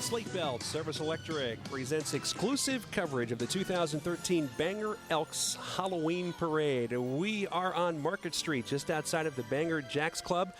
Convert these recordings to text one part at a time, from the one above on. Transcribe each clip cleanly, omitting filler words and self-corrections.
Slate Belt Service Electric presents exclusive coverage of the 2013 Bangor Elks Halloween Parade. We are on Market Street, just outside of the Bangor Jacks Club.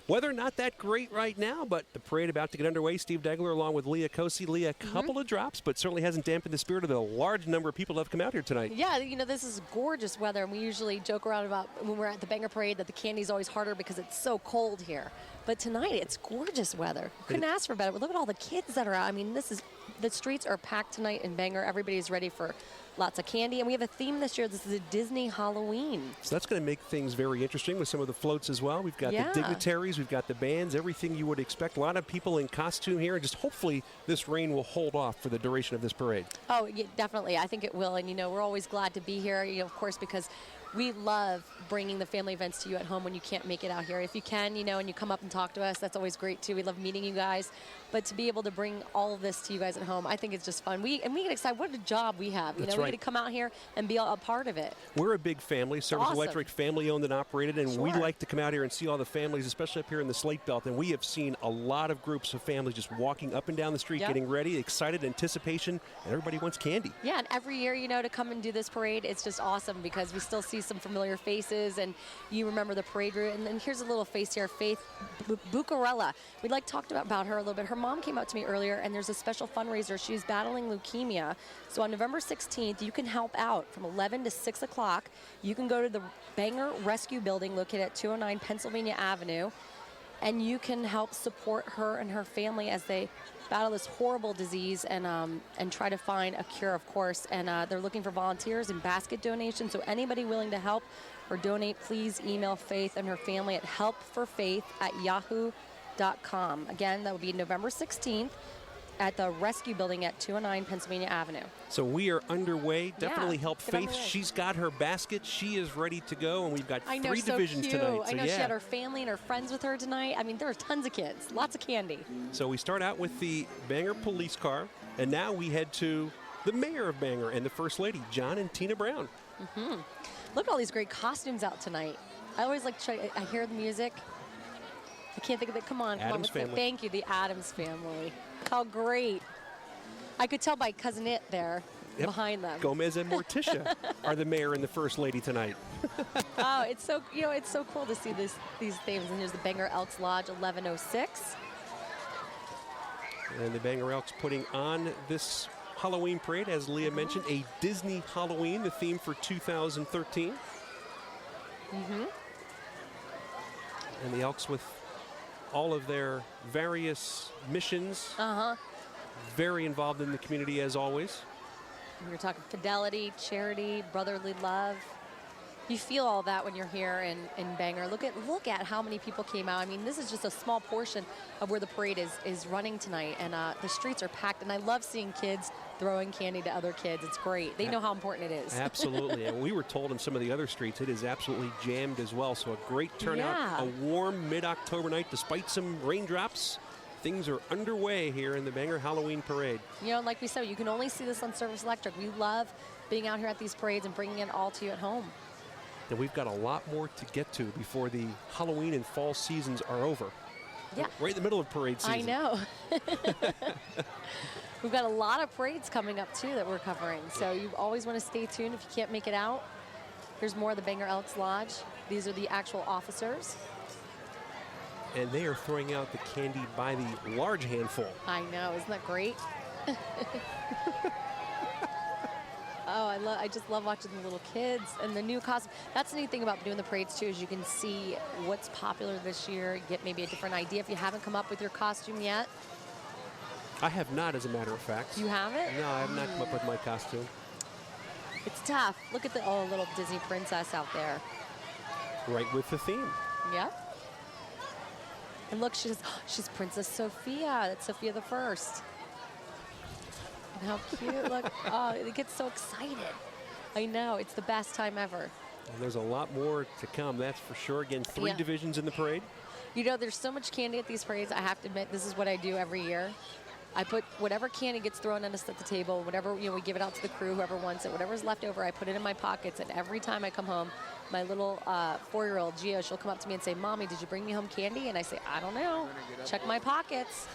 Weather not that great right now, but the parade about to get underway. Steve Degler along with Leah Cosi. Leah, a couple of drops, but certainly hasn't dampened the spirit of the large number of people that have come out here tonight. Yeah, you know, this is gorgeous weather, and we usually joke around about when we're at the Bangor Parade that the candy's always harder because it's so cold here. But tonight, it's gorgeous weather. Couldn't ask for better. Look at all the kids that are out. I mean, the streets are packed tonight in Bangor. Everybody's ready for lots of candy, and we have a theme this year. This is a Disney Halloween. So that's going to make things very interesting with some of the floats as well. We've got the dignitaries, we've got the bands, everything you would expect. A lot of people in costume here, and just hopefully this rain will hold off for the duration of this parade. Oh, yeah, definitely. I think it will, and you know, we're always glad to be here, you know, of course, because we love bringing the family events to you at home when you can't make it out here. If you can, you know, and you come up and talk to us, that's always great too. We love meeting you guys. But to be able to bring all of this to you guys at home, I think it's just fun. We get excited. What a job we have. You know, we get to come out here and be a part of it. We're a big family, Service Electric, family owned and operated, and we like to come out here and see all the families, especially up here in the Slate Belt. And we have seen a lot of groups of families just walking up and down the street, getting ready, excited, anticipation, and everybody wants candy. Yeah, and every year, you know, to come and do this parade, it's just awesome because we still see some familiar faces, and you remember the parade route. And then here's a little face here, Faith Bucarella. We'd like to talk about her a little bit. Her mom came out to me earlier, and there's a special fundraiser. She's battling leukemia. So on November 16th, you can help out from 11 to 6 o'clock. You can go to the Bangor Rescue Building located at 209 Pennsylvania Avenue, and you can help support her and her family as they battle this horrible disease and try to find a cure, of course. And they're looking for volunteers and basket donations. So anybody willing to help or donate, please email Faith and her family at helpforfaith@yahoo.com. Again, that will be November 16th at the Rescue Building at 209 Pennsylvania Avenue. So we are underway. Definitely help Faith. She's got her basket. She is ready to go, and we've got three divisions tonight. I know she had her family and her friends with her tonight. I mean, there are tons of kids, lots of candy. So we start out with the Bangor police car, and now we head to the mayor of Bangor and the First Lady, John and Tina Brown. Look at all these great costumes out tonight. I always like to try, I hear the music. I can't think of it. Come on. Adams family. Thank you, the Adams family. How great. I could tell by Cousin It there behind them. Gomez and Morticia are the mayor and the First Lady tonight. Oh, it's so, you know, it's so cool to see these things. And here's the Bangor Elks Lodge 1106. And the Bangor Elks putting on this Halloween parade, as Leah mentioned, a Disney Halloween, the theme for 2013. And the Elks with all of their various missions. Very involved in the community as always. We're talking fidelity, charity, brotherly love. You feel all that when you're here in Bangor. Look at how many people came out. I mean, this is just a small portion of where the parade is running tonight, and the streets are packed. And I love seeing kids throwing candy to other kids. It's great. They know how important it is. Absolutely. And we were told in some of the other streets it is absolutely jammed as well. So a great turnout, a warm mid-October night despite some raindrops. Things are underway here in the Bangor Halloween Parade. You know, like we said, you can only see this on Service Electric. We love being out here at these parades and bringing it all to you at home. And we've got a lot more to get to before the Halloween and fall seasons are over. Yeah. Right in the middle of parade season. I know. We've got a lot of parades coming up, too, that we're covering. So you always want to stay tuned if you can't make it out. Here's more of the Bangor Elks Lodge. These are the actual officers. And they are throwing out the candy by the large handful. I know. Isn't that great? Oh, I just love watching the little kids and the new costume. That's the neat thing about doing the parades, too, is you can see what's popular this year, get maybe a different idea if you haven't come up with your costume yet. I have not, as a matter of fact. You haven't? No, I have not come up with my costume. It's tough. Look at the little Disney princess out there. Right with the theme. Yep. And look, she's Princess Sophia. That's Sophia the First. And how cute. Look, oh, it gets so excited. I know. It's the best time ever. And there's a lot more to come, that's for sure. Again, three divisions in the parade. You know, there's so much candy at these parades. I have to admit, this is what I do every year. I put whatever candy gets thrown at us at the table, whatever, you know, we give it out to the crew, whoever wants it, whatever's left over, I put it in my pockets, and every time I come home, My little 4-year-old Gio, she'll come up to me and say, "Mommy, did you bring me home candy?" And I say, "I don't know. Check my pockets."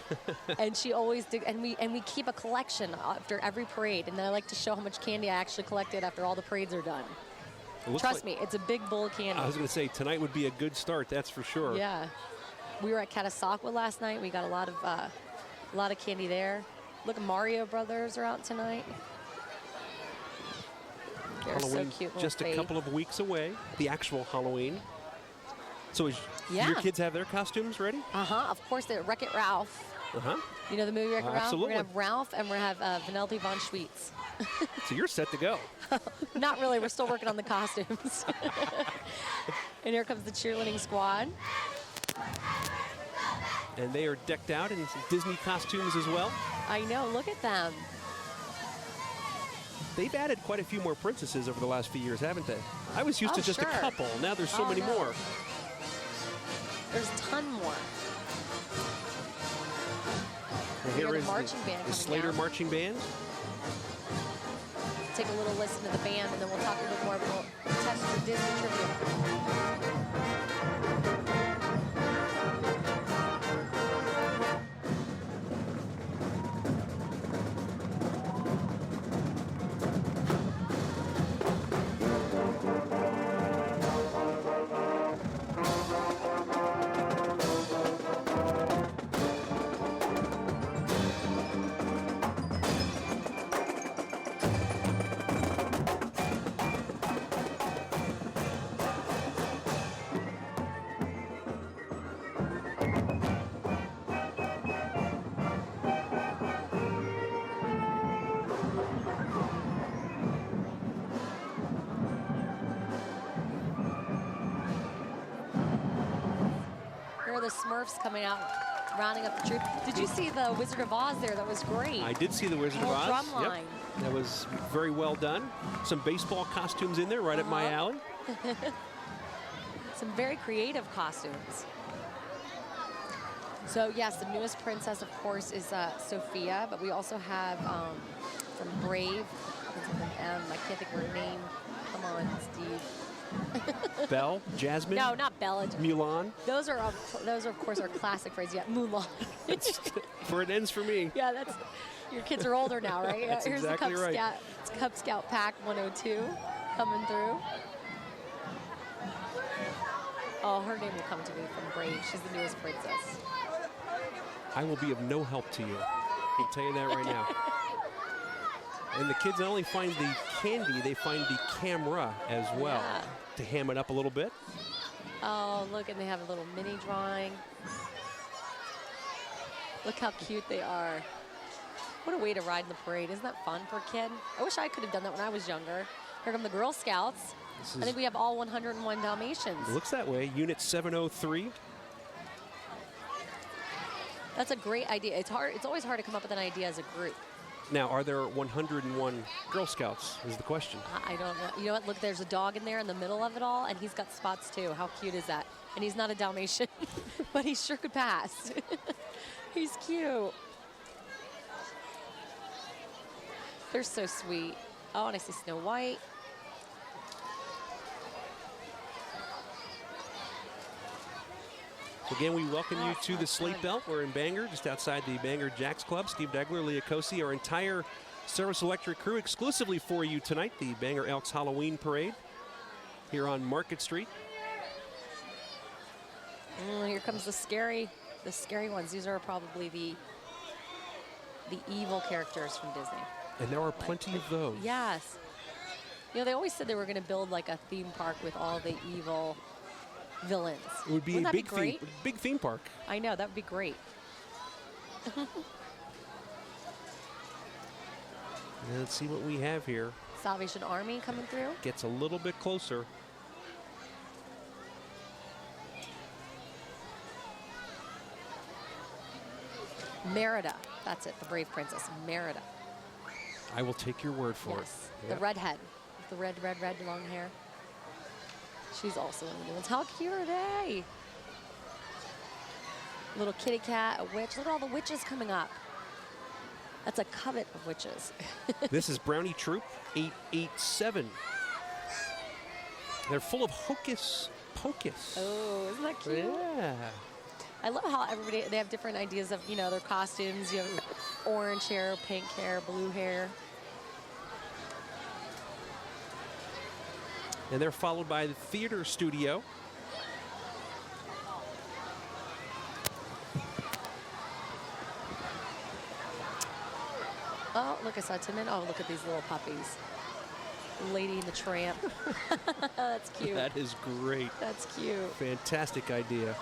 And she always did. And we keep a collection after every parade. And then I like to show how much candy I actually collected after all the parades are done. Trust me, it's a big bowl of candy. I was going to say, tonight would be a good start, that's for sure. Yeah. We were at Catasauqua last night. We got a lot of candy there. Look, Mario Brothers are out tonight. They're Halloween so cute. just a couple of weeks away, the actual Halloween. So Yeah. your kids have their costumes ready? Of course, they're Wreck-It Ralph. You know the movie Wreck-It Ralph? Absolutely. We're going to have Ralph, and we're going to have Vanellope von Schweetz. So you're set to go. Not really. We're still working on the costumes. And here comes the cheerleading squad. And they are decked out in some Disney costumes as well. I know. Look at them. They've added quite a few more princesses over the last few years, haven't they? I was used to just sure. a couple. Now there's so many no. more. There's a ton more. And Hear here the is marching band the coming Slater down. Marching Band. Take a little listen to the band, and then we'll talk a bit more. We'll test the Disney trivia. Here are the Smurfs coming out, rounding up the troop. Did you see the Wizard of Oz there? That was great. I did see the Wizard of Oz. Drum line. That was very well done. Some baseball costumes in there, right up my alley. Some very creative costumes. So yes, the newest princess, of course, is Sophia, but we also have from Brave, I can't think of her name. Come on, Steve. Belle, Jasmine. No, not Bella. Mulan. Those are of course our classic phrases. Yeah, Mulan. For it ends for me. Yeah, that's. Your kids are older now, right? That's Here's exactly the right. Cub Scout Pack 102 coming through. Oh, her name will come to me from Brave. She's the newest princess. I will be of no help to you. I can tell you that right now. And the kids not only find the candy, they find the camera as well to ham it up a little bit. Oh, look, and they have a little mini drawing. Look how cute they are. What a way to ride in the parade. Isn't that fun for a kid? I wish I could have done that when I was younger. Here come the Girl Scouts. I think we have all 101 Dalmatians. It looks that way. Unit 703. That's a great idea. It's hard. It's always hard to come up with an idea as a group. Now, are there 101 Girl Scouts is the question. I don't know. You know what? Look, there's a dog in there in the middle of it all, and he's got spots too. How cute is that? And he's not a Dalmatian, but he sure could pass. He's cute. They're so sweet. Oh, and I see Snow White. Again, we welcome you to the Slate Belt. We're in Bangor, just outside the Bangor Jacks Club. Steve Degler, Leah Cosi, our entire Service Electric crew exclusively for you tonight, the Bangor Elks Halloween Parade here on Market Street. Here comes the scary ones. These are probably the evil characters from Disney. And there are plenty of those. Yes. You know, they always said they were going to build like a theme park with all the evil villains. It would be Wouldn't a that big theme park. I know, that would be great. Let's see what we have here. Salvation Army coming through. Gets a little bit closer. Merida. That's it, the Brave Princess. Merida. I will take your word for Yes. it. The redhead. With the red long hair. She's also in the new ones. How cute are they? Little kitty cat, a witch. Look at all the witches coming up. That's a covet of witches. This is Brownie Troop 887. They're full of hocus pocus. Oh, isn't that cute? Yeah. I love how they have different ideas of, their costumes. You have orange hair, pink hair, blue hair. And they're followed by the theater studio. Oh, look, I saw Timon. Oh, look at these little puppies. Lady and the Tramp. That's cute. That is great. That's cute. Fantastic idea.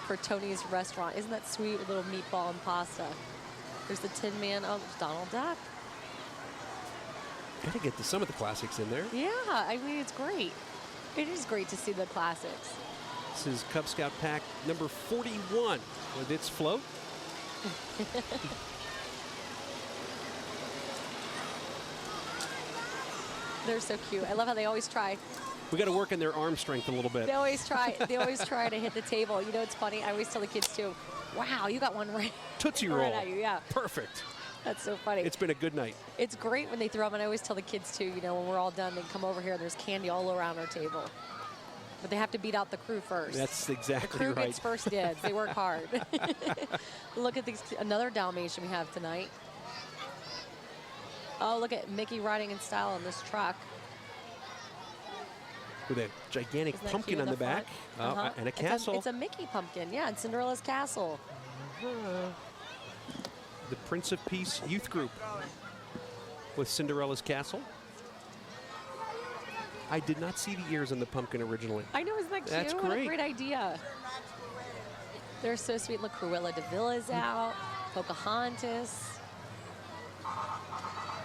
For Tony's restaurant. Isn't that sweet? A little meatball and pasta. There's the Tin Man. Oh, there's Donald Duck. Got to get to some of the classics in there. Yeah, I mean, it's great. It is great to see the classics. This is Cub Scout pack number 41 with its float. They're so cute. I love how they always try. We got to work on their arm strength a little bit. They always try. They always try to hit the table. It's funny. I always tell the kids too. Wow, you got one right. Tootsie right roll. at you. Yeah. Perfect. That's so funny. It's been a good night. It's great when they throw them, and I always tell the kids too. When we're all done, they come over here. There's candy all around our table. But they have to beat out the crew first. That's exactly right. The crew right. gets first dibs. They work hard. Look at these. Another Dalmatian we have tonight. Oh, look at Mickey riding in style on this truck. With a gigantic pumpkin on the back and a castle. It's a Mickey pumpkin, yeah, and Cinderella's castle. The Prince of Peace youth group with Cinderella's castle. I did not see the ears on the pumpkin originally. I know, isn't that cute? That's What a great. great idea. They're so sweet. Look, Cruella de Vil is out. Pocahontas.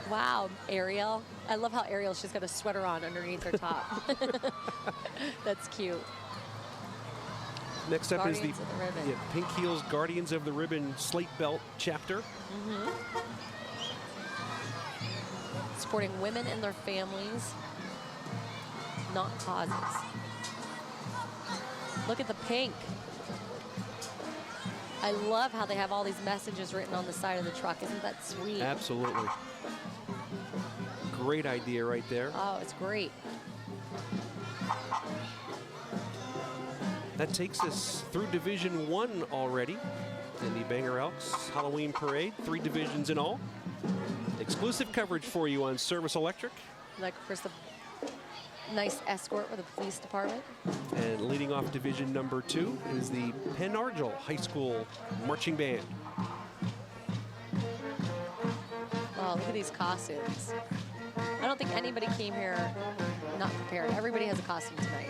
Wow, Ariel. I love how Ariel, she's got a sweater on underneath her top. That's cute. Next up Guardians is of the Ribbon. Pink Heels Guardians of the Ribbon Slate Belt chapter. Supporting women and their families, not causes. Look at the pink. I love how they have all these messages written on the side of the truck. Isn't that sweet? Absolutely. Great idea right there. Oh, it's great. That takes us through Division 1 already in the Bangor Elks Halloween Parade. 3 divisions in all. Exclusive coverage for you on Service Electric. Like, of course, the nice escort with the police department. And leading off division number 2 is the Penn Argyll High School Marching Band. Oh, look at these costumes. I don't think anybody came here not prepared. Everybody has a costume tonight.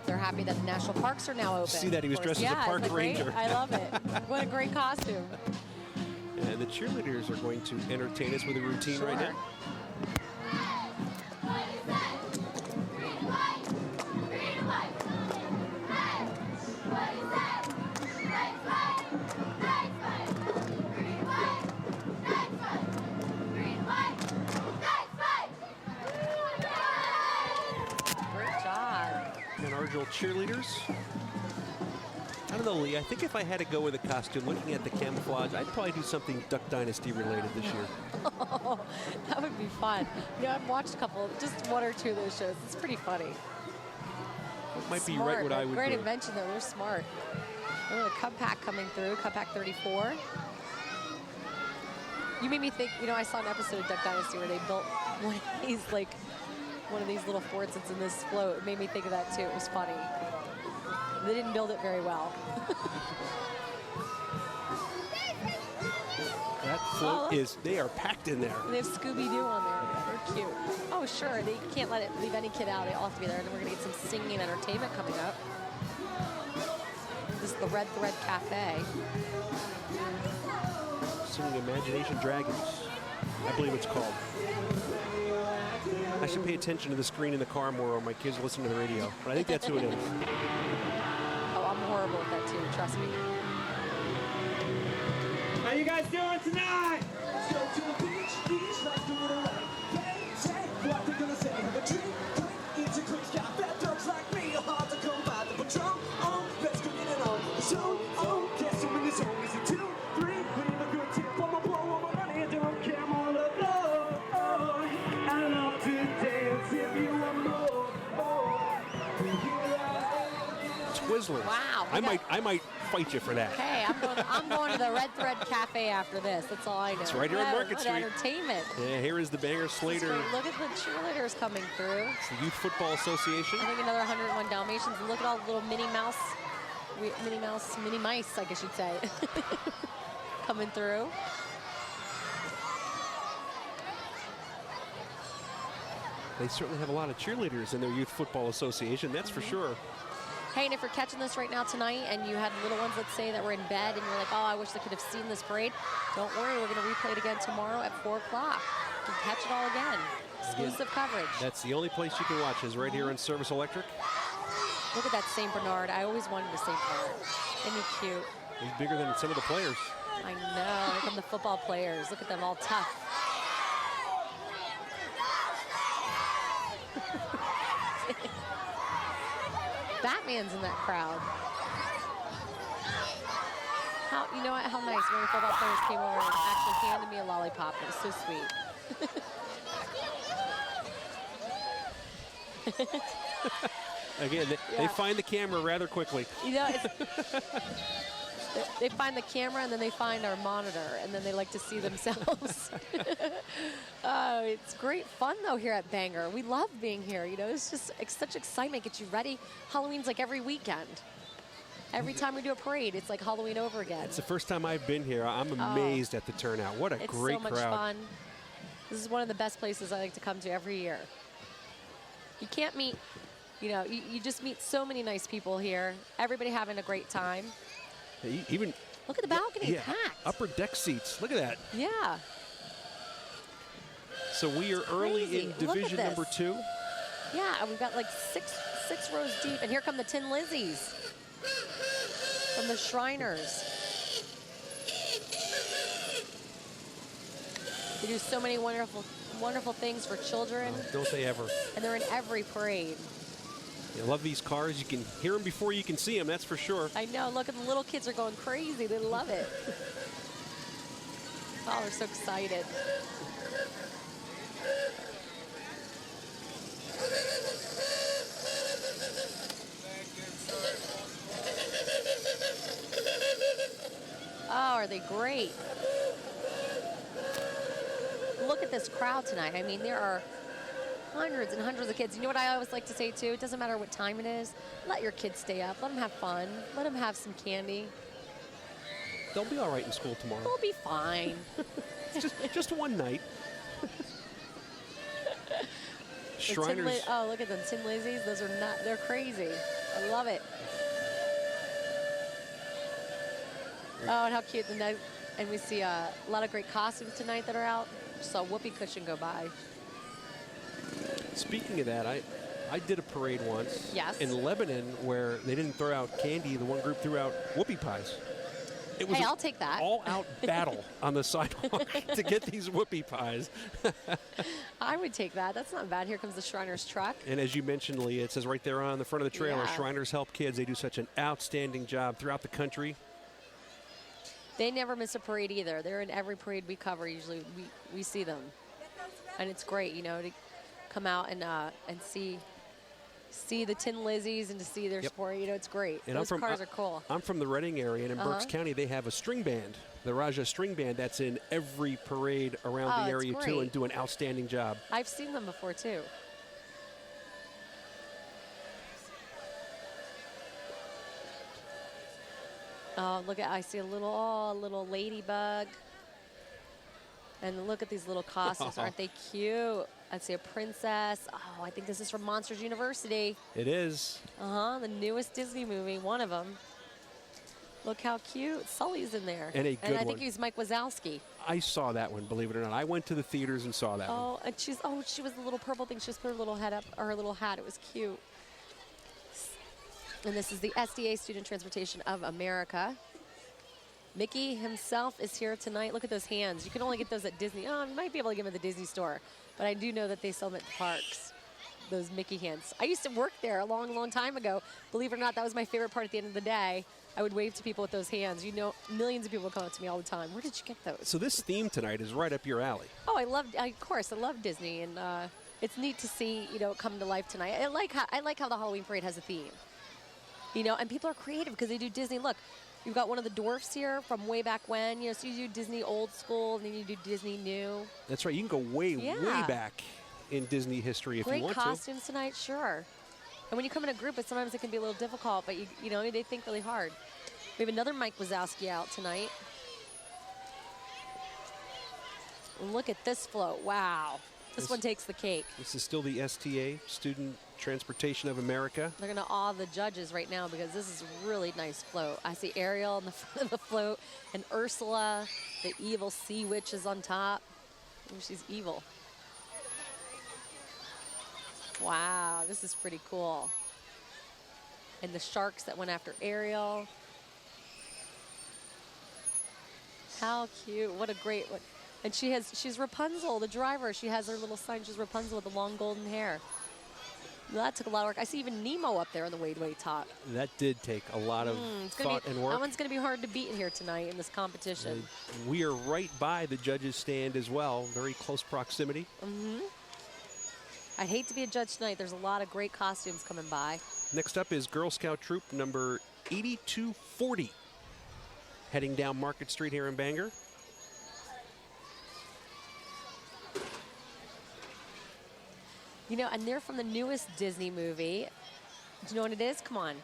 They're happy that the national parks are now open. See that he was dressed as a park ranger. I love it. What a great costume. And the cheerleaders are going to entertain us with a routine right now. Cheerleaders. I don't know, Lee. I think if I had to go with a costume, looking at the camouflage, I'd probably do something Duck Dynasty related this year. Oh, that would be fun. I've watched a couple, just 1 or 2 of those shows. It's pretty funny. It might be right what I would Great do. invention, though. They're smart. Oh, a Cub Pack coming through, Cub Pack 34. You made me think, I saw an episode of Duck Dynasty where they built one of these little forts that's in this float. It made me think of that too. It was funny. They didn't build it very well. That float they are packed in there. They have Scooby-Doo on there. Yeah, they're cute. Oh, sure. They can't leave any kid out. They all have to be there. And we're going to get some singing and entertainment coming up. This is the Red Thread Cafe. Singing Imagination Dragons, I believe it's called. I should pay attention to the screen in the car more, or my kids listen to the radio. But I think that's who it is. Oh, I'm horrible Trust me. How you guys doing tonight? Let's go to the beach, let's do it away. Say what they're gonna say. Have a drink, it's a quick sky. Bad dogs like me are hard to come by. The patrol, let's go get it on. The zone, guess I'm in the zone. Is it 2, 3? Leave a good tip. I'ma blow all my money. Don't care, I'm on the floor. I love to dance if you want more. Twizzlers. Wow. I might fight you for that. Hey, I'm going to the Red Thread Cafe after this. That's all I know. It's right here on Market What Street. entertainment. Yeah, here is the Bangor This is Slater. great. Look at the cheerleaders coming through. It's the Youth Football Association. I think another 101 Dalmatians. And look at all the little Minnie mice, I guess you'd say, coming through. They certainly have a lot of cheerleaders in their Youth Football Association, that's for sure. Hey, and if you're catching this right now tonight and you had little ones, let's say, that were in bed and you're like, oh, I wish they could have seen this parade, don't worry, we're going to replay it again tomorrow at 4 o'clock. You can catch it all again. Exclusive coverage. That's the only place you can watch is right here on Service Electric. Look at that St. Bernard. I always wanted a St. Bernard. Isn't he cute? He's bigger than some of the players. I know. Here come the football players. Look at them, all tough. Batman's in that crowd. You know what? How nice. When the football players came over and actually handed me a lollipop. It was so sweet. Again, they find the camera rather quickly. You know, they find the camera and then they find our monitor and then they like to see themselves. It's great fun though here at Bangor. We love being here. You know, it's just such excitement. Gets you ready. Halloween's like every weekend. Every time we do a parade, it's like Halloween over again. It's the first time I've been here. I'm amazed at the turnout. What a great crowd. It's so much fun. This is one of the best places I like to come to every year. You can't meet, you know, you just meet so many nice people here. Everybody having a great time. Even look at the balcony, packed. Upper deck seats. Look at that. Yeah. So we are early in Division number 2. Yeah, we've got like six rows deep, and here come the Tin Lizzies from the Shriners. They do so many wonderful things for children. Don't they ever? And they're in every parade. I love these cars. You can hear them before you can see them, that's for sure. I know. Look, at the little kids are going crazy. They love it. Oh, they're so excited. Oh, are they great? Look at this crowd tonight. I mean, there are hundreds and hundreds of kids. You know what I always like to say, too? It doesn't matter what time it is. Let your kids stay up. Let them have fun. Let them have some candy. They'll be all right in school tomorrow. They'll be fine. just one night. Shriners. Oh, look at them. Tin Lizzies. Those are not, they're crazy. I love it. Oh, and how cute. And we see a lot of great costumes tonight that are out. Saw a whoopee cushion go by. Speaking of that, I did a parade once in Lebanon where they didn't throw out candy. The one group threw out whoopie pies. It was I'll take that. All-out battle on the sidewalk to get these whoopie pies. I would take that. That's not bad. Here comes the Shriners truck. And as you mentioned, Lee, it says right there on the front of the trailer, Shriners help kids. They do such an outstanding job throughout the country. They never miss a parade either. They're in every parade we cover. Usually we see them. And it's great, you know, to come out and see the Tin Lizzies and to see their sport. You know, it's great. And those cars are cool. I'm from the Reading area, and in Berks County, they have a string band, the Raja String Band, that's in every parade around the area, too, and do an outstanding job. I've seen them before, too. Oh, look at, I see a little ladybug. And look at these little costumes. Aren't they cute? I see a princess. Oh, I think this is from Monsters University. It is. The newest Disney movie, one of them. Look how cute. Sully's in there. And a good one. I think he's Mike Wazowski. I saw that one, believe it or not. I went to the theaters and saw that one. Oh, and she was the little purple thing. She just put her little head up, or her little hat. It was cute. And this is the SDA Student Transportation of America. Mickey himself is here tonight. Look at those hands. You can only get those at Disney. Oh, you might be able to get them at the Disney store. But I do know that they sell them at the parks, those Mickey hands. I used to work there a long, long time ago. Believe it or not, that was my favorite part at the end of the day. I would wave to people with those hands. You know, millions of people come up to me all the time. Where did you get those? So this theme tonight is right up your alley. Oh, of course, I love Disney. And it's neat to see, you know, it come to life tonight. I like how the Halloween parade has a theme. You know, and people are creative because they do Disney. Look, you've got one of the dwarfs here from way back when. You know, so you do Disney old school, and then you do Disney new. That's right. You can go way back in Disney history if you want to. Great costumes tonight, sure. And when you come in a group, sometimes it can be a little difficult, but you know, they think really hard. We have another Mike Wazowski out tonight. And look at this float. Wow. This one takes the cake. This is still the STA, Student Transportation of America. They're going to awe the judges right now because this is a really nice float. I see Ariel in the front of the float and Ursula, the evil sea witch, is on top. Oh, she's evil. Wow, this is pretty cool. And the sharks that went after Ariel. How cute. What a great one. And she's Rapunzel, the driver. She has her little sign. She's Rapunzel with the long golden hair. Well, that took a lot of work. I see even Nemo up there on the way top. That did take a lot of thought and work. That one's going to be hard to beat here tonight in this competition. And we are right by the judges' stand as well. Very close proximity. I'd hate to be a judge tonight. There's a lot of great costumes coming by. Next up is Girl Scout Troop number 8240. Heading down Market Street here in Bangor. You know, and they're from the newest Disney movie. Do you know what it is? Come on.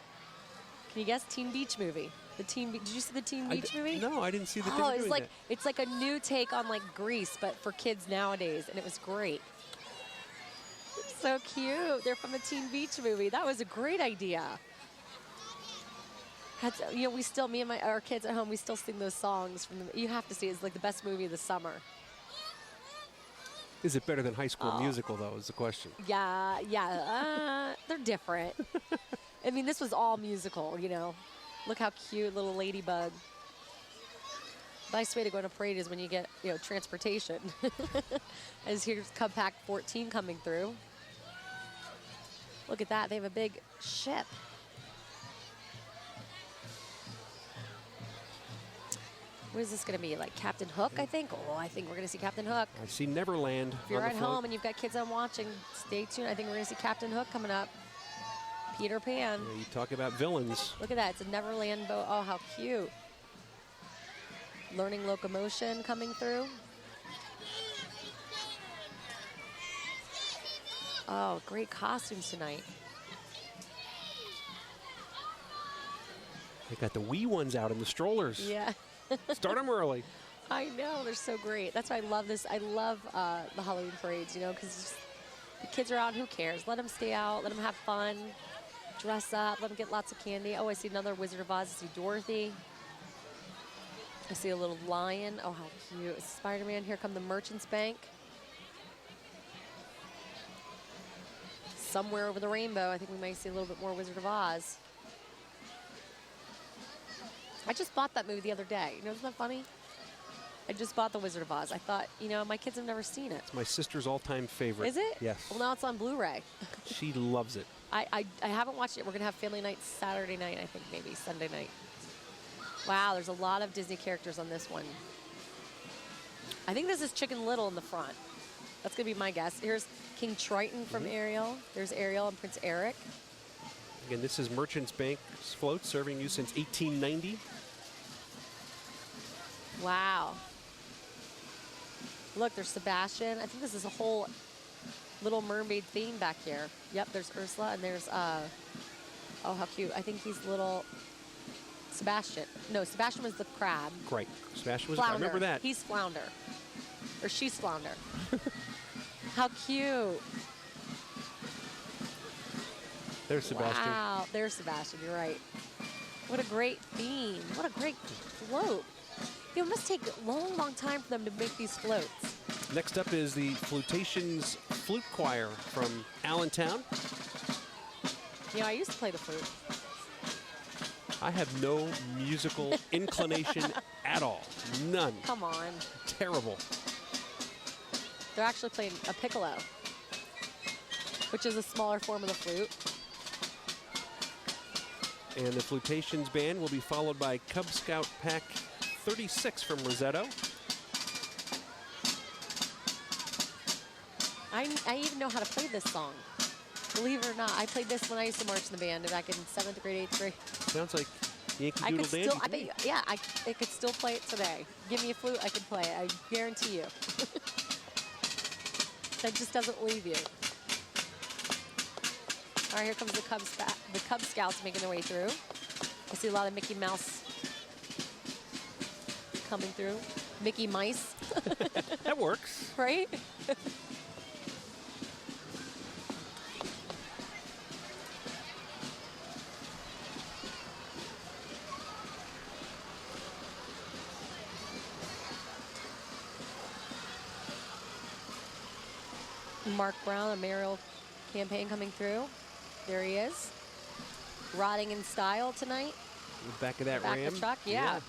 Can you guess? Teen Beach movie. Did you see the Teen Beach movie? No, I didn't see the Oh, it's like a new take on like Grease, but for kids nowadays, and it was great. So cute. They're from the Teen Beach movie. That was a great idea. You know, we still, me and our kids at home, we still sing those songs from them. You have to see it. It's like the best movie of the summer. Is it better than High School Musical, though, is the question. Yeah. They're different. I mean, this was all musical, you know. Look how cute, little ladybug. Nice way to go on a parade is when you get, you know, transportation. As here's Compact 14 coming through. Look at that. They have a big ship. What is this going to be? Like Captain Hook, I think? Oh, I think we're going to see Captain Hook. I see Neverland. If you're at home and you've got kids on watching, stay tuned. I think we're going to see Captain Hook coming up. Peter Pan. Yeah, you talk about villains. Look at that. It's a Neverland boat. Oh, how cute. Learning locomotion coming through. Oh, great costumes tonight. They got the wee ones out in the strollers. Yeah. Start them early. I know. They're so great. That's why I love this. I love the Halloween parades, you know, because the kids are out. Who cares? Let them stay out. Let them have fun. Dress up. Let them get lots of candy. Oh, I see another Wizard of Oz. I see Dorothy. I see a little lion. Oh, how cute. Spider-Man. Here come the Merchants Bank. Somewhere over the rainbow, I think we might see a little bit more Wizard of Oz. I just bought that movie the other day. You know, isn't that funny? I just bought The Wizard of Oz. I thought, you know, my kids have never seen it. It's my sister's all-time favorite. Is it? Yes. Well, now it's on Blu-ray. She loves it. I haven't watched it. We're going to have family night Saturday night, I think, maybe Sunday night. Wow, there's a lot of Disney characters on this one. I think this is Chicken Little in the front. That's going to be my guess. Here's King Triton from Ariel. There's Ariel and Prince Eric. Again, this is Merchants Bank's float, serving you since 1890. Wow. Look, there's Sebastian. I think this is a whole Little Mermaid theme back here. Yep, there's Ursula, and there's, oh, how cute. I think he's little Sebastian. No, Sebastian was the crab. Right. Sebastian was, Flounder. I remember that. He's Flounder. Or she's Flounder. How cute. There's Sebastian. Wow, there's Sebastian, you're right. What a great theme. What a great float. It must take a long, long time for them to make these floats. Next up is the Flutations Flute Choir from Allentown. You know, I used to play the flute. I have no musical inclination at all. None. Come on. Terrible. They're actually playing a piccolo, which is a smaller form of the flute. And the Flutations Band will be followed by Cub Scout Pack 36 from Rosetto. I even know how to play this song. Believe it or not, I played this when I used to march in the band back in 7th grade, 8th grade. Sounds like Yankee I Doodle could Dandy. still, I bet you, yeah, I could still play it today. Give me a flute, I could play it. I guarantee you. That just doesn't leave you. All right, here comes the Cub Scouts making their way through. I see a lot of Mickey Mouse coming through. Mickey Mice. That works. Right? Mark Brown, a mayoral campaign coming through. There he is. Rotting in style tonight. The back of that Back Ram. of the truck, yeah.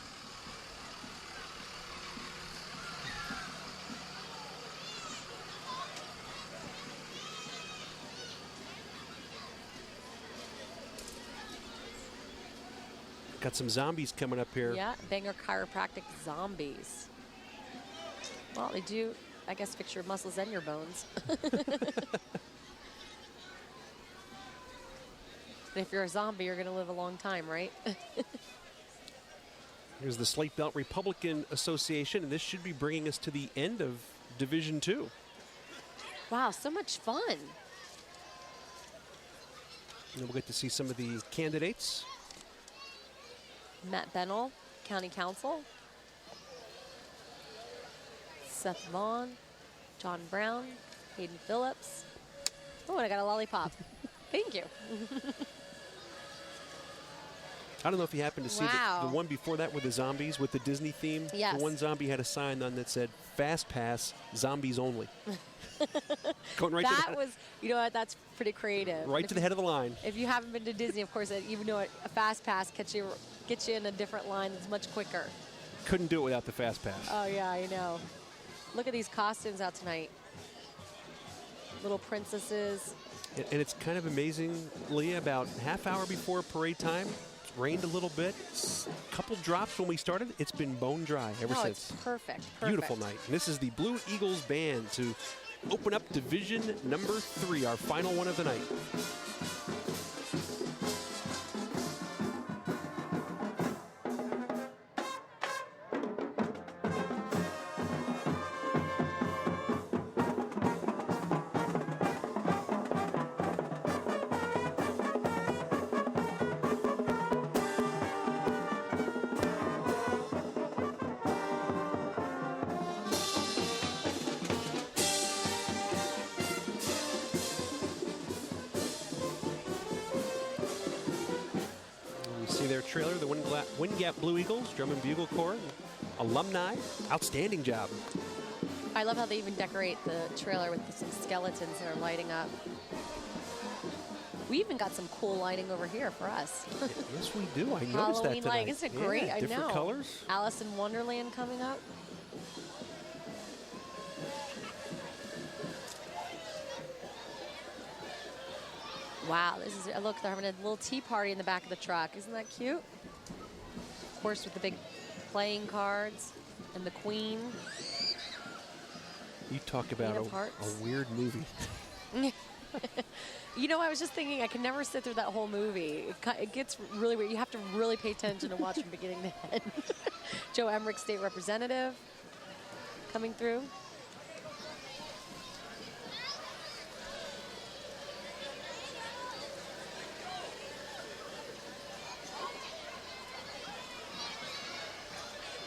Got some zombies coming up here. Yeah, Bangor Chiropractic Zombies. Well, they do, I guess, fix your muscles and your bones. And if you're a zombie, you're going to live a long time, right? Here's the Slate Belt Republican Association, and this should be bringing us to the end of Division 2. Wow, so much fun. And then we'll get to see some of the candidates. Matt Bennell, County Council. Seth Vaughn, John Brown, Hayden Phillips. Oh, and I got a lollipop. Thank you. I don't know if you happened to see Wow. the one before that with the zombies with the Disney theme. Yes. The one zombie had a sign on that said, "Fast Pass, Zombies Only." Going right That to the, was, you know what, that's pretty creative. right to the head of the line. If you haven't been to Disney, of course, even though a fast pass gets you in a different line that's much quicker. Couldn't do it without the Fast Pass. Oh, yeah, I know. Look at these costumes out tonight. Little princesses. And it's kind of amazing, Leah, about half hour before parade time, it's rained a little bit. A couple drops when we started. It's been bone dry ever Oh, since. it's perfect. Beautiful night. And this is the Blue Eagles Band to open up Division number 3, our final one of the night. Their trailer, the Wind Gap Blue Eagles, Drum and Bugle Corps, alumni, outstanding job. I love how they even decorate the trailer with some skeletons that are lighting up. We even got some cool lighting over here for us. Yes, we do. I noticed that Halloween tonight. lighting, isn't it great? Yeah, I different know. colors. Alice in Wonderland coming up. Wow, this is, look, they're having a little tea party in the back of the truck. Isn't that cute? Of course, with the big playing cards and the queen. You talk about Queen of a Hearts. weird movie. You know, I was just thinking I can never sit through that whole movie. It gets really weird. You have to really pay attention to watch from beginning to end. Joe Emmerich, state representative, coming through.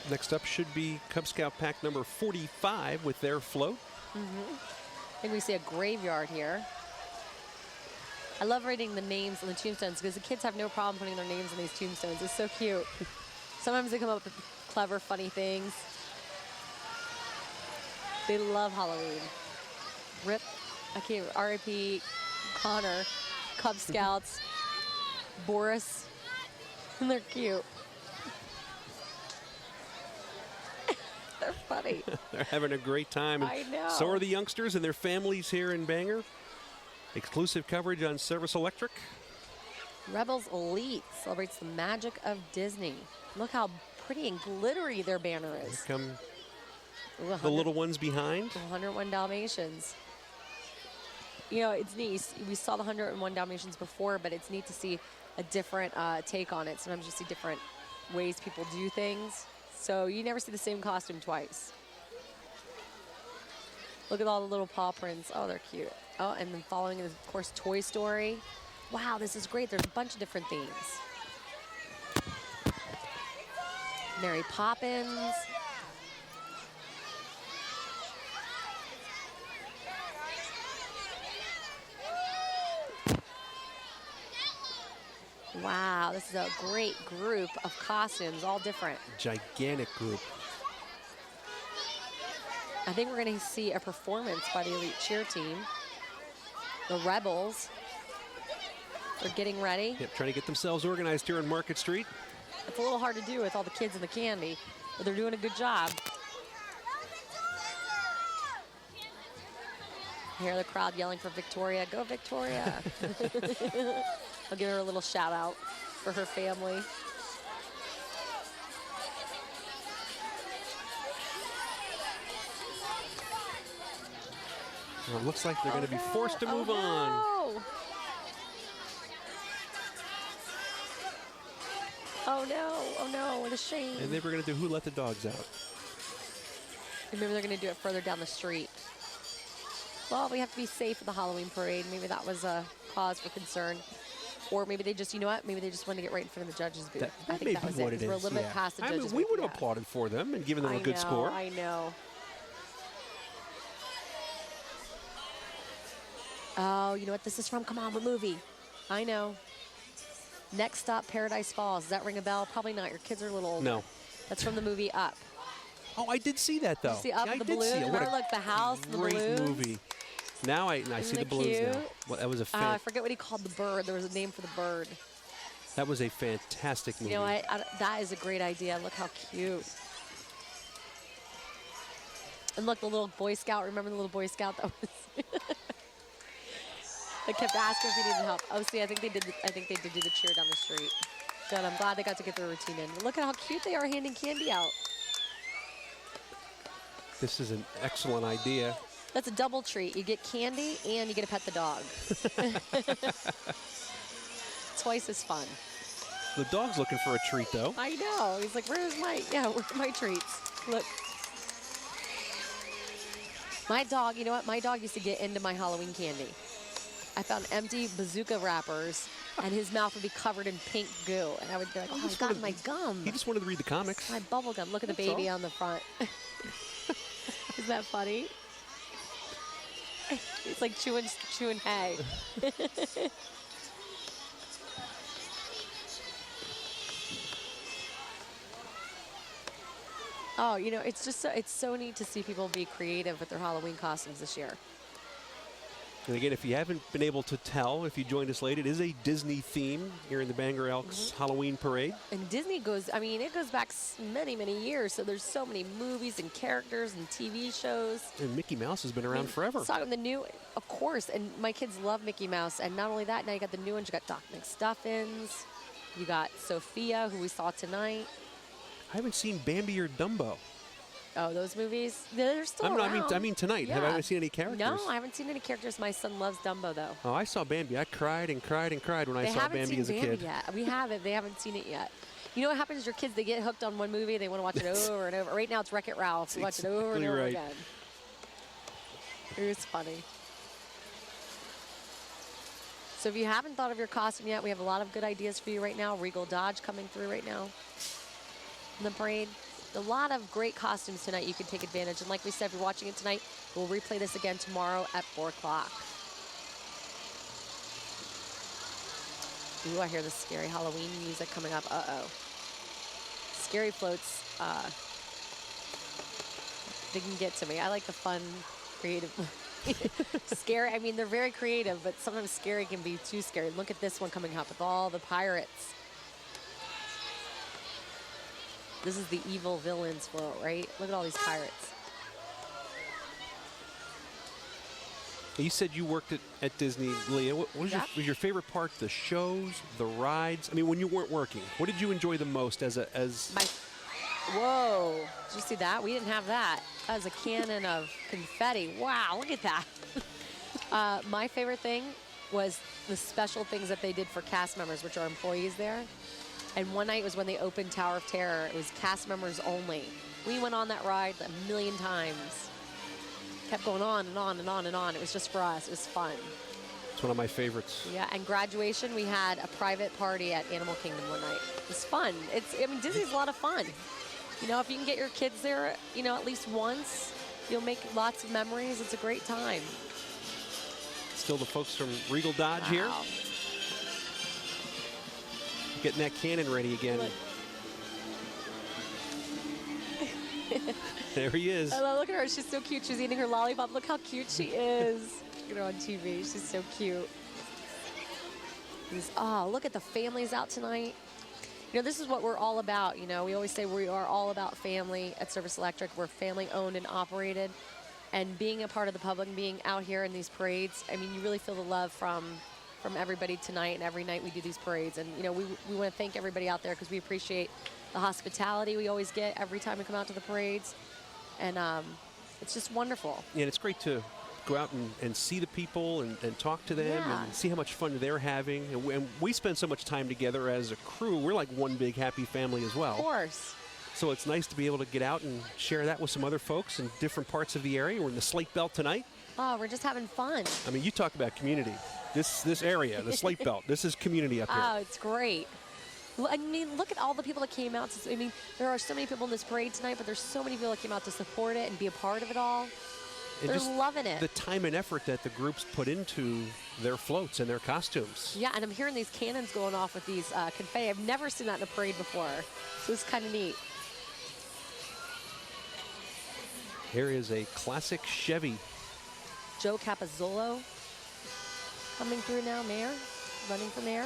Next up should be Cub Scout Pack number 45 with their float. I think we see a graveyard here. I love reading the names on the tombstones because the kids have no problem putting their names on these tombstones. It's so cute. Sometimes they come up with clever, funny things. They love Halloween. RIP, RIP, Connor, Cub Scouts, Boris. And they're cute. They're funny. They're having a great time. And I know. so are the youngsters and their families here in Bangor. Exclusive coverage on Service Electric. Rebels Elite celebrates the magic of Disney. Look how pretty and glittery their banner Here is. come Ooh, the little ones behind. 101 Dalmatians. You know, it's neat. We saw the 101 Dalmatians before, but it's neat to see a different take on it. Sometimes you see different ways people do things. So you never see the same costume twice. Look at all the little paw prints. Oh, they're cute. Oh, and then following is, of course, Toy Story. Wow, this is great. There's a bunch of different themes. Mary Poppins. Wow, this is a great group of costumes, all different. Gigantic group. I think we're going to see a performance by the Elite Cheer team. The Rebels are getting ready. Yep, trying to get themselves organized here on Market Street. It's a little hard to do with all the kids and the candy, but they're doing a good job. I hear the crowd yelling for Victoria. Go, Victoria. I'll give her a little shout out for her family. Well, it looks like they're going to be forced to move on. No. Oh no, oh no, what a shame. And they were going to do Who Let the Dogs Out. And maybe they're going to do it further down the street. Well, we have to be safe at the Halloween parade. Maybe that was a cause for concern. Or maybe they just, you know what? Maybe they just wanted to get right in front of the judges' booth. That may be was what it. it is. We're a little bit yeah. past the I judges' mean, we booth, would have yeah. applauded for them and given them a good score. I know. Oh, you know what this is from? Come on, what movie? I know. Next Stop, Paradise Falls. Does that ring a bell? Probably not. Your kids are a little older. No. That's from the movie Up. Oh, I did see that, though. You see Up, Yeah, I the did see balloon? it. What a Remember, like, the house, the great balloons? movie. Now I see Isn't the it balloons now. cute? Well, that was a I forget what he called the bird. There was a name for the bird. that was a fantastic movie. You know what? That is a great idea. Look how cute. And look, the little Boy Scout. Remember the little Boy Scout that was? They kept asking if he needed help. Oh, see, I think they did. I think they did do the cheer down the street. Good. I'm glad they got to get their routine in. Look at how cute they are handing candy out. This is an excellent idea. That's a double treat. You get candy and you get to pet the dog. Twice as fun. The dog's looking for a treat, though. I know. He's like, where's my treats? Look. My dog, you know what? My dog used to get into my Halloween candy. I found empty bazooka wrappers, and his mouth would be covered in pink goo. And I would be like, oh, just my God, wanted- my gum. He just wanted to read the comics. My bubble gum. Look at the That's baby all. on the front. Isn't that funny? It's like chewing hay. Oh, you know, it's just it's so neat to see people be creative with their Halloween costumes this year. And again, if you haven't been able to tell, if you joined us late, it is a Disney theme here in the Bangor Elks Halloween Parade. And Disney goes, I mean, it goes back many, many years. So there's so many movies and characters and TV shows. And Mickey Mouse has been around forever. Talking the new, of course, and my kids love Mickey Mouse. And not only that, now you got the new ones. You got Doc McStuffins. You got Sophia, who we saw tonight. I haven't seen Bambi or Dumbo. Oh, those movies, they're still around. I mean tonight. Yeah. Have I seen any characters? No, I haven't seen any characters. My son loves Dumbo, though. Oh, I saw Bambi. I cried and cried and cried when I They saw haven't Bambi seen as a Bambi kid. yet. We haven't. They haven't seen it yet. You know what happens? Your kids, they get hooked on one movie. They want to watch it over and over. Right now, it's Wreck-It Ralph. We watch it over and Exactly over right. again. It was funny. So if you haven't thought of your costume yet, we have a lot of good ideas for you right now. Regal Dodge coming through right now in the parade. A lot of great costumes tonight you can take advantage. And like we said, if you're watching it tonight, we'll replay this again tomorrow at 4 o'clock. Ooh, I hear the scary Halloween music coming up. Uh-oh. Scary floats, they can get to me. I like the fun, creative. Scary, I mean, they're very creative, but sometimes scary can be too scary. Look at this one coming up with all the pirates. This is the evil villains float, right? Look at all these pirates. You said you worked at Disney, Leah. What was, Yep. was your favorite part? The shows, the rides? I mean, when you weren't working, what did you enjoy the most as Whoa, did you see that? We didn't have that. That was a cannon of confetti. Wow, look at that. My favorite thing was the special things that they did for cast members, which are employees there. And one night was when they opened Tower of Terror. It was cast members only. We went on that ride a million times. Kept going on and on and on and on. It was just for us. It was fun. It's one of my favorites. Yeah, and graduation, we had a private party at Animal Kingdom one night. It was fun. I mean, Disney's a lot of fun. You know, if you can get your kids there, you know, at least once, you'll make lots of memories. It's a great time. Still the folks from Regal Dodge here. Wow. Getting that cannon ready again. Look. There he is. Oh, look at her. She's so cute. She's eating her lollipop. Look how cute she is. Look at her on TV. She's so cute. Oh, look at the families out tonight. You know, this is what we're all about. You know, we always say we are all about family at Service Electric. We're family owned and operated. And being a part of the public and being out here in these parades, I mean, you really feel the love from everybody tonight, and every night we do these parades. And, you know, we want to thank everybody out there because we appreciate the hospitality we always get every time we come out to the parades. And it's just wonderful. Yeah, and it's great to go out and see the people and talk to them and see how much fun they're having. And we spend so much time together as a crew. We're like one big happy family as well. Of course. So it's nice to be able to get out and share that with some other folks in different parts of the area. We're in the Slate Belt tonight. Oh, we're just having fun. I mean, you talk about community. This area, the Slate Belt, this is community up here. Oh, it's great. I mean, look at all the people that came out. I mean, there are so many people in this parade tonight, but there's so many people that came out to support it and be a part of it all. And They're just loving it. the time and effort that the groups put into their floats and their costumes. Yeah, and I'm hearing these cannons going off with these confetti. I've never seen that in a parade before. So it's kind of neat. Here is a classic Chevy. Joe Capozzolo coming through now, mayor, running for mayor.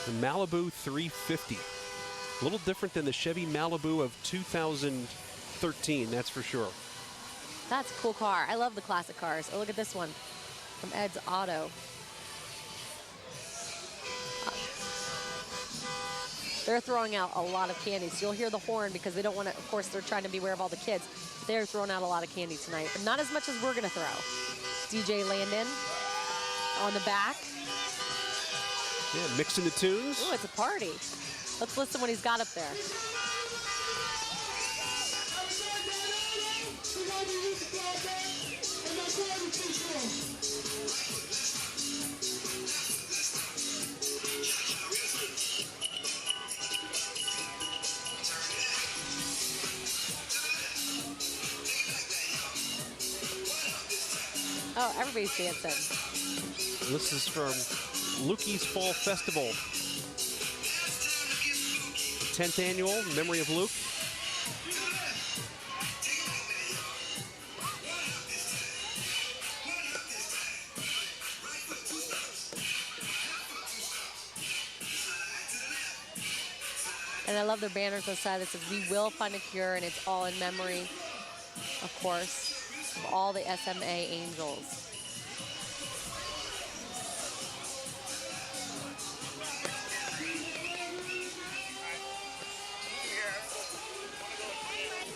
The Malibu 350. A little different than the Chevy Malibu of 2013, that's for sure. That's a cool car. I love the classic cars. Oh, look at this one from Ed's Auto. They're throwing out a lot of candy. So you'll hear the horn because they don't want to, of course, they're trying to beware of all the kids. They're throwing out a lot of candy tonight, but not as much as we're going to throw. DJ Landon on the back. Yeah, mixing the tunes. Ooh, it's a party. Let's listen what he's got up there. Oh, everybody's dancing. This is from Lukey's Fall Festival. 10th annual, Memory of Luke. And I love their banners on the side that says, "We will find a cure," and it's all in memory, of course, of all the SMA angels.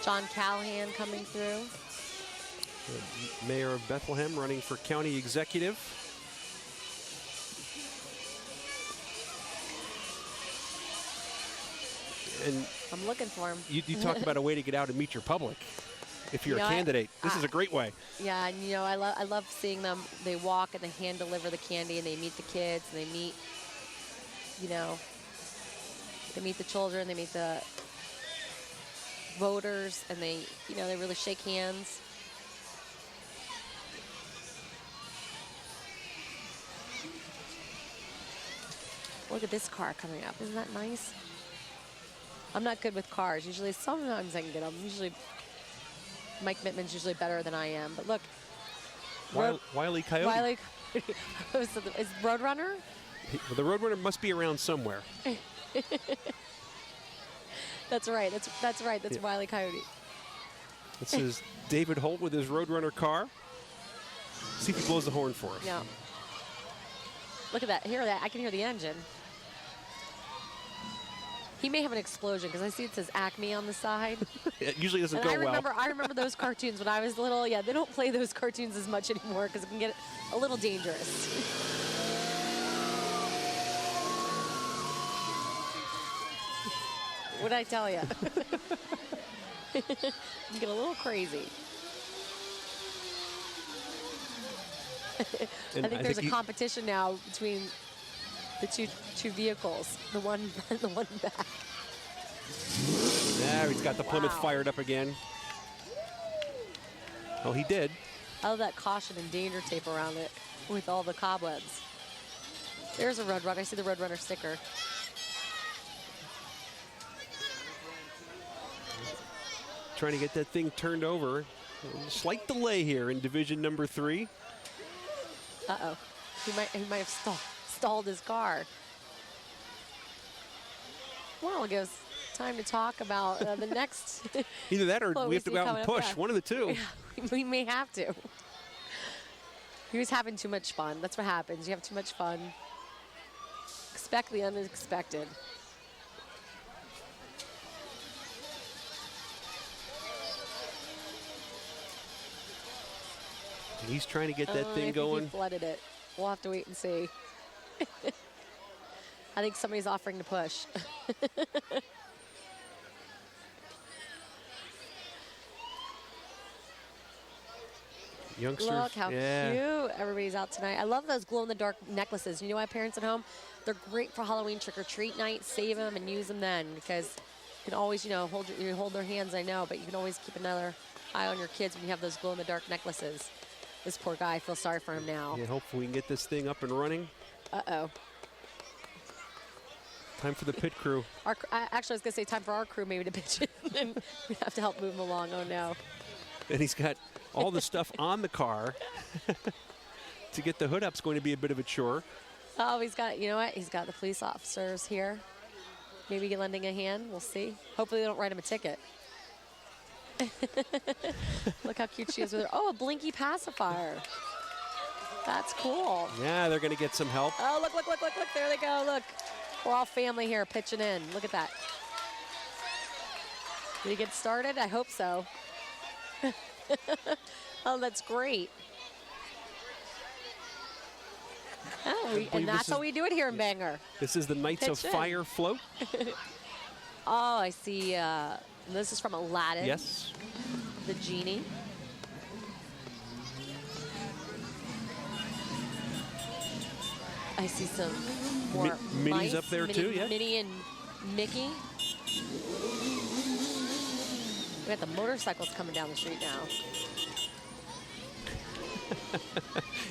John Callahan coming through. The Mayor of Bethlehem running for county executive. And I'm looking for him. you talk about a way to get out and meet your public if you're a candidate. This is a great way. Yeah, and you know, I love seeing them. They walk and they hand deliver the candy and they meet the kids and they meet, you know, they meet the children, they meet the voters, and they, you know, they really shake hands. Look at this car coming up. Isn't that nice? I'm not good with cars. Usually, sometimes I can get them. Usually, Mike Mittman's usually better than I am. But look. Wile E. Coyote. Is Roadrunner? The Roadrunner must be around somewhere. That's right. That's right. That's Yeah. Wile E. Coyote. This is David Holt with his Roadrunner car. See if he blows the horn for us. Yeah. Look at that. Hear that. I can hear the engine. He may have an explosion because I see it says Acme on the side. It usually doesn't And go I remember those cartoons when I was little. Yeah, they don't play those cartoons as much anymore because it can get a little dangerous. What'd I tell you? You get a little crazy. And I think there's a competition now between the two vehicles, the one and the one back. Now he's got the Plymouth Wow. fired up again. Oh, he did. I love that caution and danger tape around it with all the cobwebs. There's a Roadrunner. I see the Roadrunner sticker. Trying to get that thing turned over. Slight delay here in division number 3. Uh-oh. He might have stalled his car. Well, it goes time to talk about the next. Either that or What we we have to see go out coming and up, push. yeah. One of the two. Yeah, we may have to. He was having too much fun. That's what happens. You have too much fun. Expect the unexpected. He's trying to get that I thing think going. He flooded it. We'll have to wait and see. I think somebody's offering to push. Youngsters. Look how yeah. cute everybody's out tonight. I love those glow-in-the-dark necklaces. You know why, parents at home? They're great for Halloween trick-or-treat night. Save them and use them then because you can always, hold their hands, I know, but you can always keep another eye on your kids when you have those glow-in-the-dark necklaces. This poor guy, I feel sorry for him now. Yeah, hopefully we can get this thing up and running. Uh-oh. Time for the pit crew. Actually, I was going to say time for our crew maybe to pitch in. And we have to help move him along. Oh, no. And he's got all the stuff on the car. To get the hood up is going to be a bit of a chore. Oh, he's got, you know what? He's got the police officers here. Maybe lending a hand. We'll see. Hopefully they don't write him a ticket. Look how cute she is with her. Oh, a blinky pacifier. That's cool. Yeah, they're going to get some help. Oh, look. There they go. Look. We're all family here pitching in. Look at that. Did he get started? I hope so. Oh, that's great. Oh, and that's how we do it here in Bangor. This is the Knights of Pitch in. Fire float. Oh, I see. This is from Aladdin. Yes. The genie. I see some more Minnie's mice. up there too, yeah. Minnie and Mickey. We got the motorcycles coming down the street now.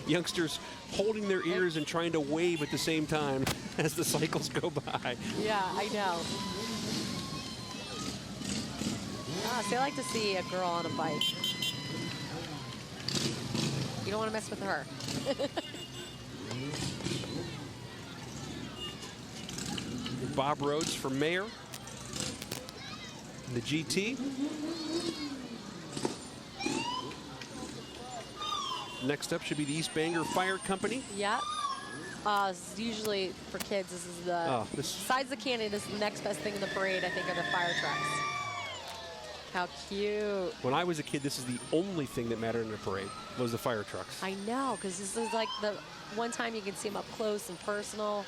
Youngsters holding their ears and trying to wave at the same time as the cycles go by. Yeah, I know. See, I like to see a girl on a bike. You don't want to mess with her. Bob Rhodes for mayor. The GT. Next up should be the East Bangor Fire Company. Yeah. This is usually for kids. This is the besides the candy. This is the next best thing in the parade. I think are the fire trucks. How cute! When I was a kid, this is the only thing that mattered in the parade was the fire trucks. I know, because this is like the one time you can see them up close and personal.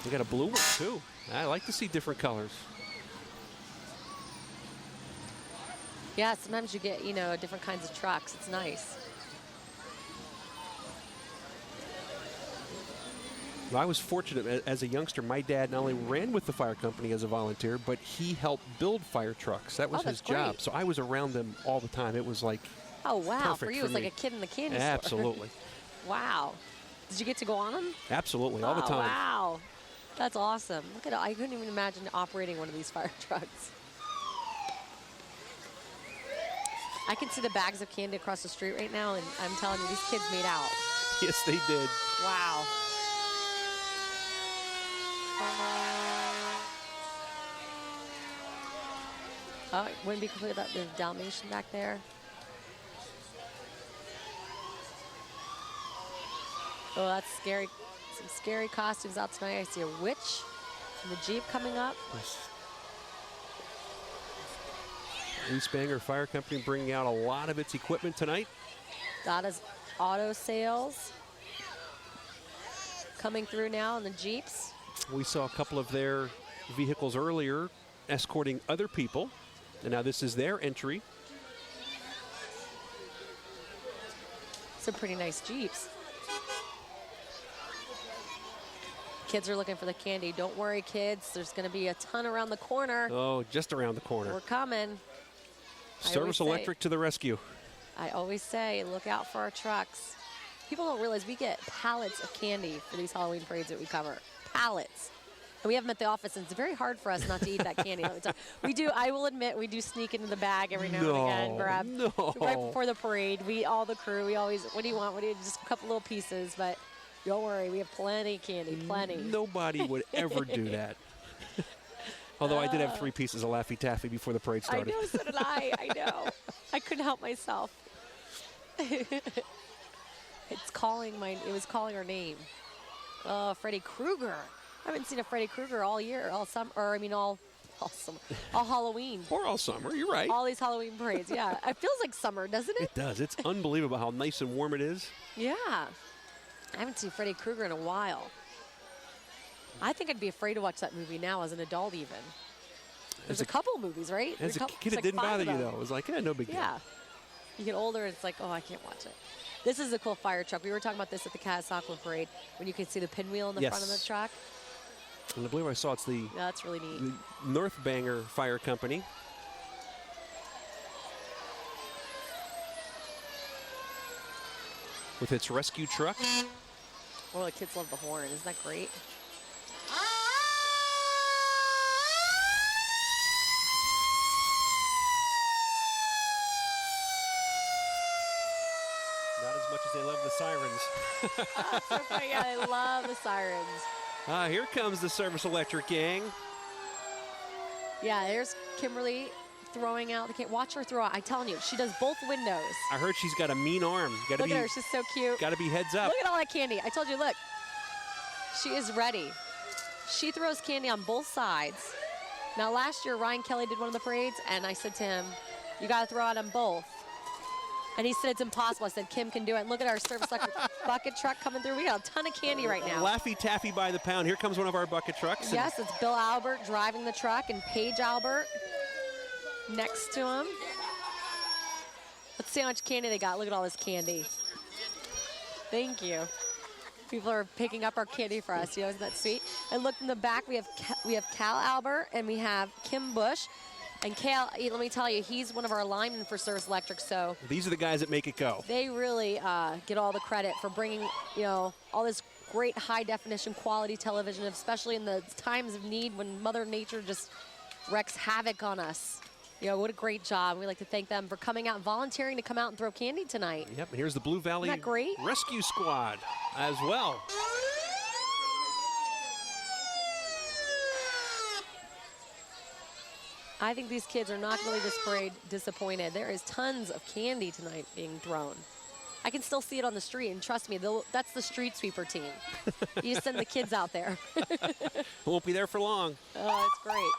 They got a blue one too. I like to see different colors. Yeah, sometimes you get, different kinds of trucks. It's nice. Well, I was fortunate as a youngster. My dad not only ran with the fire company as a volunteer, but he helped build fire trucks. That was his that's job. great. So I was around them all the time. It was like Oh, wow. perfect For you, for it's like me. a kid in the candy store. Absolutely. Wow. Did you get to go on them? Absolutely, all the Oh, time. wow. That's awesome. Look at it. I couldn't even imagine operating one of these fire trucks. I can see the bags of candy across the street right now, and I'm telling you, these kids made out. Yes, they did. Wow. Oh, it wouldn't be complete without the Dalmatian back there. Oh, that's scary. Some scary costumes out tonight. I see a witch and the Jeep coming up. East Bangor Fire Company bringing out a lot of its equipment tonight. Dada's Auto Sales coming through now in the Jeeps. We saw a couple of their vehicles earlier escorting other people, and now this is their entry. Some pretty nice Jeeps. Kids are looking for the candy. Don't worry, kids. There's going to be a ton around the corner. Oh, just around the corner. We're coming. Service Electric to the rescue. I always say, look out for our trucks. People don't realize we get pallets of candy for these Halloween parades that we cover. Pallets. And we have them at the office, and it's very hard for us not to eat that candy. Let me tell you. We do, I will admit, we do sneak into the bag every now and again, grab right before the parade. All the crew, we always, what do you want? Just a couple little pieces, but don't worry, we have plenty of candy, plenty. Nobody would ever do that. Although I did have 3 pieces of Laffy Taffy before the parade started. I know, so did I. I know. I couldn't help myself. It was calling our name. Oh, Freddy Krueger. I haven't seen a Freddy Krueger all year, all Halloween. Or all summer, you're right. All these Halloween parades, yeah. It feels like summer, doesn't it? It does. It's unbelievable how nice and warm it is. Yeah. I haven't seen Freddy Krueger in a while. I think I'd be afraid to watch that movie now as an adult even. There's a couple movies, right? As a kid, it didn't bother you, though. It was like, no big deal. Yeah. You get older, it's like, oh, I can't watch it. This is a cool fire truck. We were talking about this at the Catasauqua Parade when you could see the pinwheel in the front of the truck. And I believe I saw it's the, that's really neat. The North Bangor Fire Company. With its rescue truck. Oh, the kids love the horn. Isn't that great? Not as much as they love the sirens. So funny. Yeah, I love the sirens. Here comes the Service Electric gang. Yeah, there's Kimberly throwing out the can. Watch her throw out. I'm telling you, she does both windows. I heard she's got a mean arm. Look at her. She's so cute. Got to be heads up. Look at all that candy. I told you, look. She is ready. She throws candy on both sides. Now, last year, Ryan Kelly did one of the parades, and I said to him, you got to throw out on both. And he said it's impossible. I said, Kim can do it. And look at our Service Electric bucket truck coming through. We got a ton of candy right now. Laffy Taffy by the pound. Here comes one of our bucket trucks. Yes, it's Bill Albert driving the truck and Paige Albert next to him. Let's see how much candy they got. Look at all this candy. Thank you. People are picking up our candy for us. You know, isn't that sweet? And look in the back, we have Cal Albert and we have Kim Bush. And Cal, let me tell you, he's one of our linemen for Service Electric. So these are the guys that make it go. They really get all the credit for bringing, all this great high definition quality television, especially in the times of need when Mother Nature just wreaks havoc on us. What a great job. We'd like to thank them for coming out and volunteering to come out and throw candy tonight. Yep, and here's the Blue Valley Isn't that great? Rescue Squad as well. I think these kids are not going to leave this parade disappointed. There is tons of candy tonight being thrown. I can still see it on the street, and trust me, that's the street sweeper team. You just send the kids out there. Won't be there for long. Oh, it's great.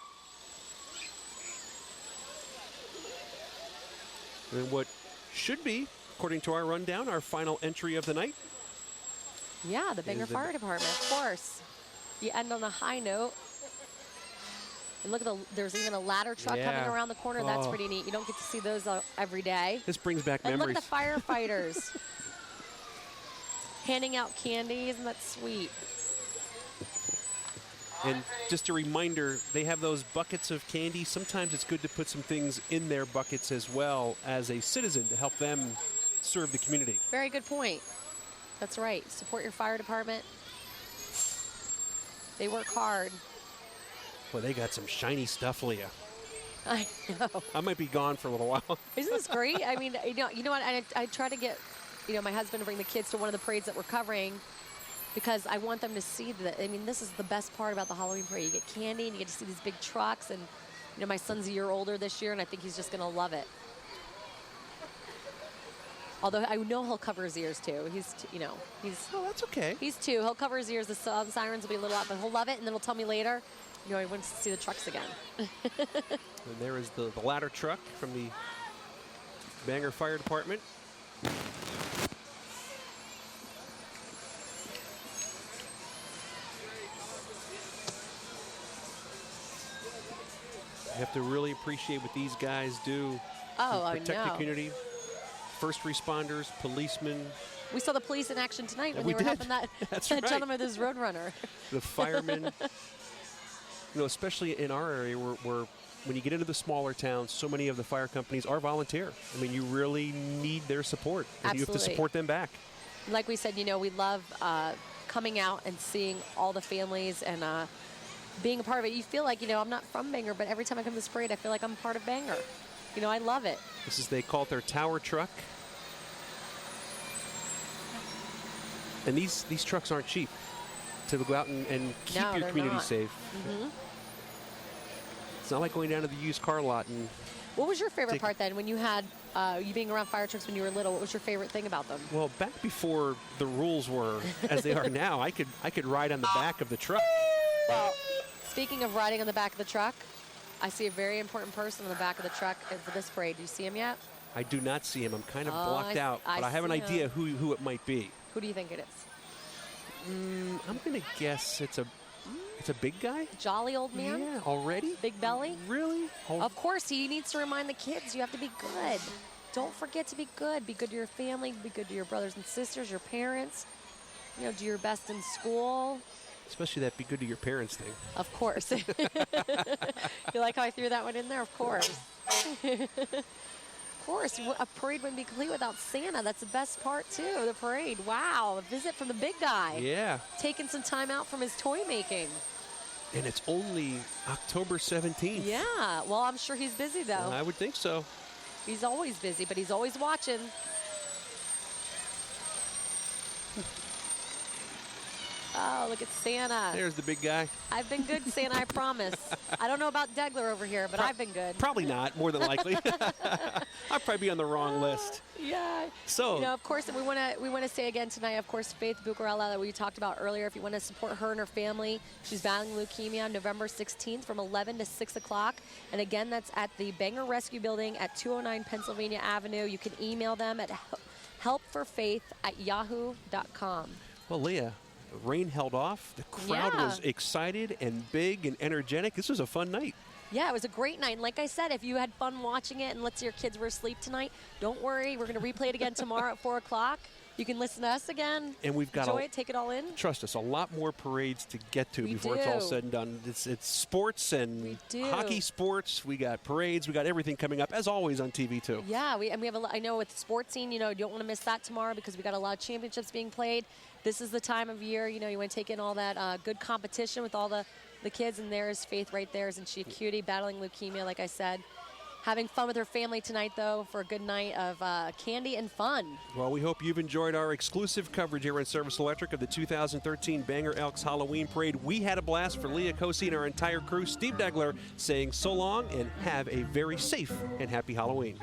And what should be, according to our rundown, our final entry of the night. Yeah, the Bangor Fire Department, of course. You end on a high note. And look at there's even a ladder truck coming around the corner. That's pretty neat. You don't get to see those every day. This brings back and memories. Look at the firefighters handing out candy. Isn't that sweet? And just a reminder, they have those buckets of candy. Sometimes it's good to put some things in their buckets as well as a citizen to help them serve the community. Very good point. That's right. Support your fire department. They work hard. Well, they got some shiny stuff, Leah. I know. I might be gone for a little while. Isn't this great? I mean, you know what? I try to get, my husband to bring the kids to one of the parades that we're covering because I want them to see that. I mean, this is the best part about the Halloween parade. You get candy and you get to see these big trucks. And, my son's a year older this year, and I think he's just going to love it. Although I know he'll cover his ears too. He's. Oh, that's okay. He's 2. He'll cover his ears. The sirens will be a little out, but he'll love it, and then he'll tell me later. He wants to see the trucks again. And there is the ladder truck from the Bangor Fire Department. You have to really appreciate what these guys do Oh, to I protect the know. community. First responders, policemen, We saw the police in action tonight when we they were did. helping that, That's that right. gentleman with his Roadrunner. the firemen. Especially in our area where when you get into the smaller towns, so many of the fire companies are volunteer. I mean, you really need their support. And you have to Absolutely. support them back. Like we said, we love coming out and seeing all the families and being a part of it. You feel like, I'm not from Bangor, but every time I come to this parade, I feel like I'm part of Bangor. I love it. This is, they call it their tower truck. And these trucks aren't cheap to go out and keep No, your they're community not. safe. Mm-hmm. It's not like going down to the used car lot and What was your favorite part then when you had you being around fire trucks when you were little? What was your favorite thing about them? well, back before the rules were as they are now, I could ride on the back of the truck. Well, speaking of riding on the back of the truck, I see a very important person on the back of the truck for this parade. Do you see him yet? I do not see him. I'm kind of Oh, blocked out, but I have an see idea him. who it might be. Who do you think it is? I'm gonna guess it's a big guy. Jolly old man? Yeah, already? Big belly? Really? Of course, he needs to remind the kids you have to be good. Don't forget to be good. Be good to your family. Be good to your brothers and sisters, your parents. Do your best in school. Especially that be good to your parents thing. Of course. You like how I threw that one in there? Of course. Of course. A parade wouldn't be complete without Santa. That's the best part, too, of the parade. Wow. A visit from the big guy. Yeah. Taking some time out from his toy making. And it's only October 17th. Yeah. Well, I'm sure he's busy, though. I would think so. He's always busy, but he's always watching. Oh, look at Santa. There's the big guy. I've been good, Santa, I promise. I don't know about Degler over here, but I've been good. Probably not, more than likely. I'd probably be on the wrong list. Yeah. So, Of course, we want to say again tonight, of course, Faith Bucarella that we talked about earlier. If you want to support her and her family, she's battling leukemia November 16th from 11 to 6 o'clock. And again, that's at the Bangor Rescue Building at 209 Pennsylvania Avenue. You can email them at helpforfaith@yahoo.com. well, Leah, rain held off. The crowd Yeah. was excited and big and energetic. This was a fun night. Yeah, it was a great night. And like I said, if you had fun watching it and let's say your kids were asleep tonight, don't worry. We're going to replay it again tomorrow at 4 o'clock. You can listen to us again. And we've got enjoy it, take it all in. Trust us, a lot more parades to get to We before it's all do. said and done. It's sports and We do. hockey sports. We got parades. We got everything coming up, as always, on TV, too. Yeah, we have a lot. I know with the sports scene, you don't want to miss that tomorrow because we got a lot of championships being played. This is the time of year, you want to take in all that good competition with all the kids, and there's Faith right there. Isn't she a cutie, battling leukemia, like I said. Having fun with her family tonight, though, for a good night of candy and fun. Well, we hope you've enjoyed our exclusive coverage here on Service Electric of the 2013 Bangor Elks Halloween Parade. We had a blast. For Leah Cosi and our entire crew, Steve Degler saying so long and have a very safe and happy Halloween.